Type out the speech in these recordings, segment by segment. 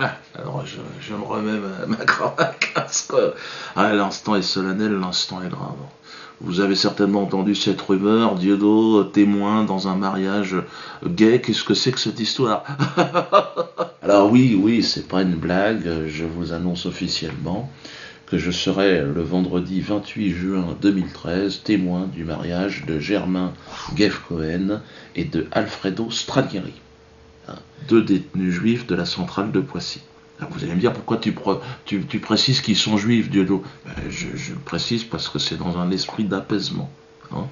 Ah, alors je me remets ma cravate, parce que l'instant est solennel, l'instant est grave. Vous avez certainement entendu cette rumeur, Dieudo, témoin dans un mariage gay, qu'est-ce que c'est que cette histoire? Alors oui, c'est pas une blague, je vous annonce officiellement que je serai le vendredi 28 juin 2013 témoin du mariage de Germain Guef-Cohen et de Alfredo Stranieri, deux détenus juifs de la centrale de Poissy. Alors vous allez me dire pourquoi tu précises qu'ils sont juifs, Dieudo. Je le précise parce que c'est dans un esprit d'apaisement, hein,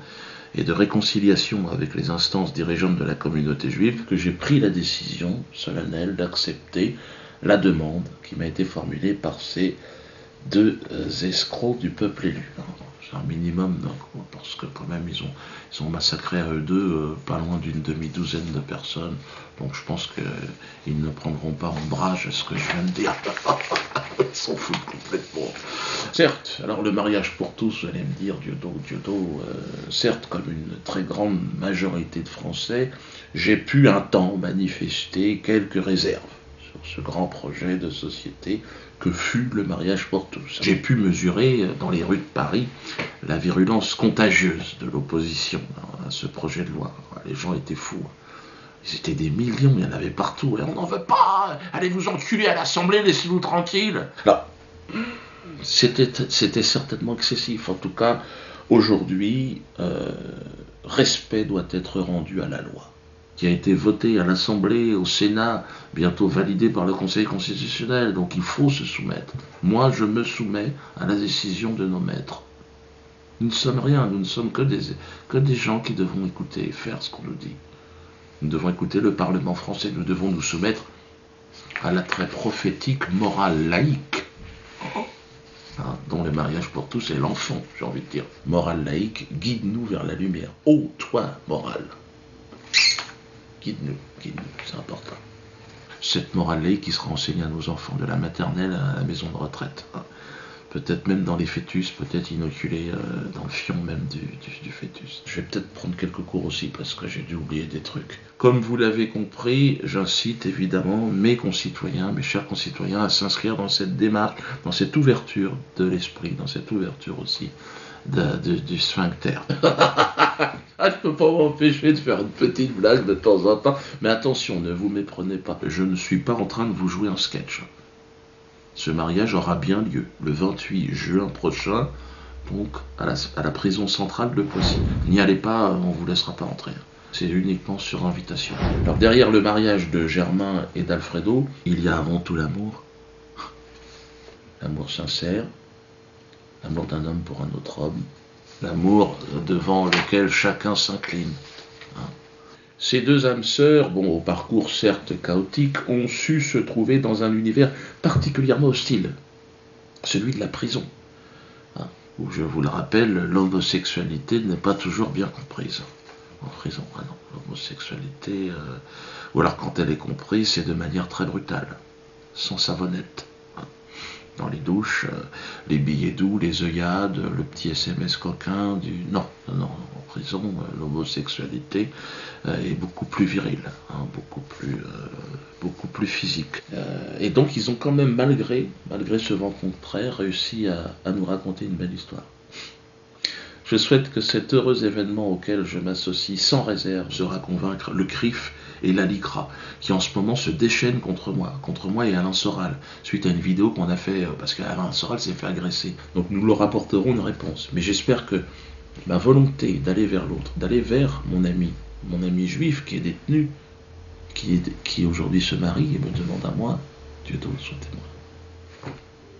et de réconciliation avec les instances dirigeantes de la communauté juive que j'ai pris la décision solennelle d'accepter la demande qui m'a été formulée par ces deux escrocs du peuple élu. C'est un minimum, donc, parce que quand même ils ont massacré à eux deux pas loin d'une demi-douzaine de personnes. Donc je pense qu'ils ne prendront pas ombrage à ce que je viens de dire. Ils s'en foutent complètement. Certes, alors le mariage pour tous, vous allez me dire, Dieudo, certes, comme une très grande majorité de Français, j'ai pu un temps manifester quelques réserves sur ce grand projet de société que fut le mariage pour tous. J'ai pu mesurer dans les rues de Paris la virulence contagieuse de l'opposition à ce projet de loi. Les gens étaient fous. Ils étaient des millions, il y en avait partout. Et on n'en veut pas. Allez vous enculer à l'Assemblée, laissez-nous tranquilles. Là, c'était certainement excessif. En tout cas, aujourd'hui, respect doit être rendu à la loi, qui a été voté à l'Assemblée, au Sénat, bientôt validé par le Conseil constitutionnel. Donc il faut se soumettre. Moi, je me soumets à la décision de nos maîtres. Nous ne sommes rien, nous ne sommes que des gens qui devons écouter et faire ce qu'on nous dit. Nous devons écouter le Parlement français, nous devons nous soumettre à la très prophétique morale laïque, dont le mariage pour tous est l'enfant, j'ai envie de dire. Morale laïque, guide-nous vers la lumière. Ô toi, morale, guide-nous, c'est important. Cette morale laïque qui sera enseignée à nos enfants, de la maternelle à la maison de retraite. Peut-être même dans les fœtus, peut-être inoculés dans le fion même du fœtus. Je vais peut-être prendre quelques cours aussi parce que j'ai dû oublier des trucs. Comme vous l'avez compris, j'incite évidemment mes concitoyens, mes chers concitoyens, à s'inscrire dans cette démarche, dans cette ouverture de l'esprit, dans cette ouverture aussi du sphincter. Je ne peux pas m'empêcher de faire une petite blague de temps en temps, mais attention, ne vous méprenez pas. Je ne suis pas en train de vous jouer un sketch. Ce mariage aura bien lieu le 28 juin prochain, donc à la prison centrale de Poissy. N'y allez pas, on ne vous laissera pas entrer. C'est uniquement sur invitation. Alors derrière le mariage de Germain et d'Alfredo, il y a avant tout l'amour. L'amour sincère, l'amour d'un homme pour un autre homme, l'amour devant lequel chacun s'incline. Ces deux âmes sœurs, au parcours certes chaotique, ont su se trouver dans un univers particulièrement hostile, celui de la prison, où, je vous le rappelle, l'homosexualité n'est pas toujours bien comprise. En prison, non, l'homosexualité, ou alors quand elle est comprise, c'est de manière très brutale, sans savonnette. Dans les douches, les billets doux, les œillades, le petit SMS coquin, Non, en prison, l'homosexualité est beaucoup plus virile, beaucoup plus physique. Et donc ils ont quand même, malgré ce vent contraire, réussi à nous raconter une belle histoire. Je souhaite que cet heureux événement auquel je m'associe sans réserve sera convaincre le CRIF et la LICRA, qui en ce moment se déchaînent contre moi et Alain Soral, suite à une vidéo qu'on a fait, parce qu'Alain Soral s'est fait agresser. Donc nous leur apporterons une réponse. Mais j'espère que ma volonté d'aller vers l'autre, d'aller vers mon ami juif qui est détenu, qui aujourd'hui se marie et me demande à moi, Dieu donne son témoin.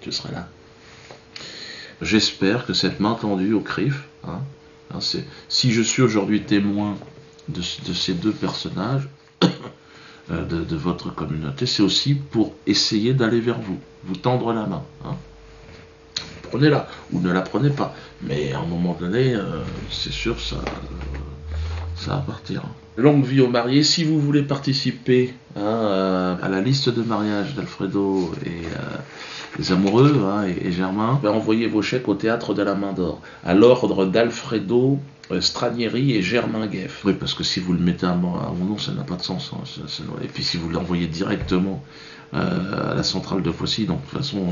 Je serai là. J'espère que cette main tendue au CRIF, si je suis aujourd'hui témoin de ces deux personnages, de votre communauté, c'est aussi pour essayer d'aller vers vous tendre la main. Prenez-la, ou ne la prenez pas. Mais à un moment donné, c'est sûr, ça va partir. Longue vie aux mariés. Si vous voulez participer à la liste de mariage d'Alfredo et les amoureux et Germain, envoyez vos chèques au théâtre de la Main d'Or, à l'ordre d'Alfredo Stranieri et Germain Guef. Oui, parce que si vous le mettez à mon nom, ça n'a pas de sens. Et puis si vous l'envoyez directement à la centrale de Poissy, donc de toute façon,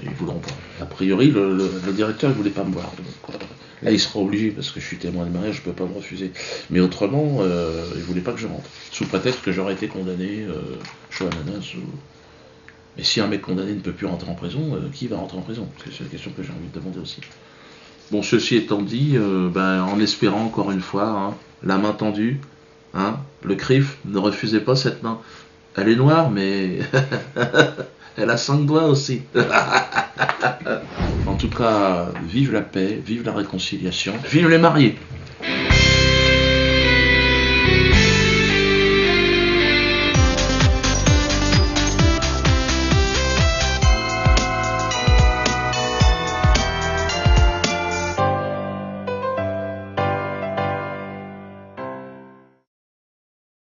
ils voudront pas. A priori, le directeur ne voulait pas me voir. Donc, là, il sera obligé, parce que je suis témoin de mariage, je ne peux pas me refuser. Mais autrement, il ne voulait pas que je rentre. Sous prétexte que j'aurais été condamné, chaud ananas. Mais si un mec condamné ne peut plus rentrer en prison, qui va rentrer en prison? C'est la question que j'ai envie de demander aussi. Bon, ceci étant dit, en espérant encore une fois, hein, la main tendue, hein, le CRIF, ne refusez pas cette main. Elle est noire, mais elle a 5 doigts aussi. En tout cas, vive la paix, vive la réconciliation, vive les mariés.